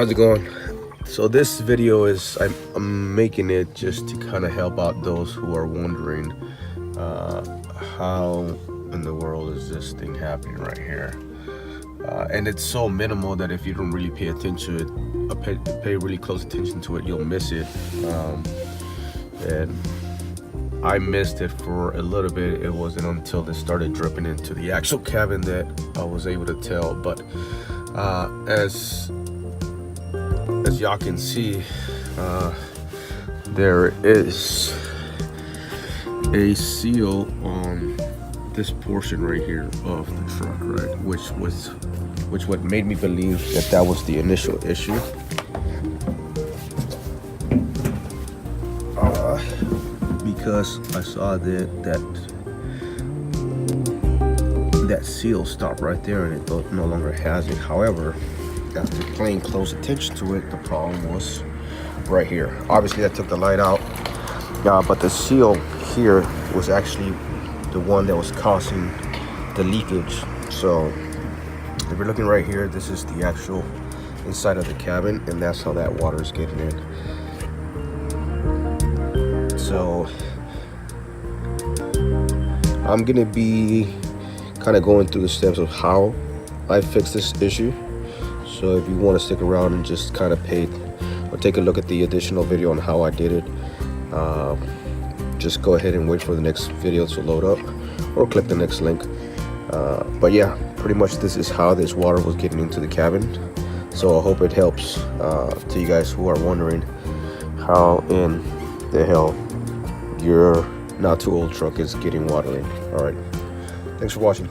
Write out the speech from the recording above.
How's it going? So this video is I'm making it just to kind of help out those who are wondering how in the world is this thing happening right here. And it's so minimal that if you don't really pay attention to it, pay really close attention to it, you'll miss it. And I missed it for a little bit. It wasn't until it started dripping into the actual cabin that I was able to tell. But as y'all can see, there is a seal on this portion right here of the truck, right? Which what made me believe that was the initial issue. Because I saw that seal stopped right there, and it no longer has it. However, after paying close attention to it, the problem was right here. Obviously, I took the light out, but the seal here was actually the one that was causing the leakage. So if you're looking right here, this is the actual inside of the cabin, and that's how that water is getting in. So I'm gonna be kind of going through the steps of how I fix this issue. So if you want to stick around and just kind of take a look at the additional video on how I did it, just go ahead and wait for the next video to load up, or click the next link. But yeah, pretty much this is how this water was getting into the cabin. So I hope it helps to you guys who are wondering how in the hell your not too old truck is getting water in. All right, thanks for watching.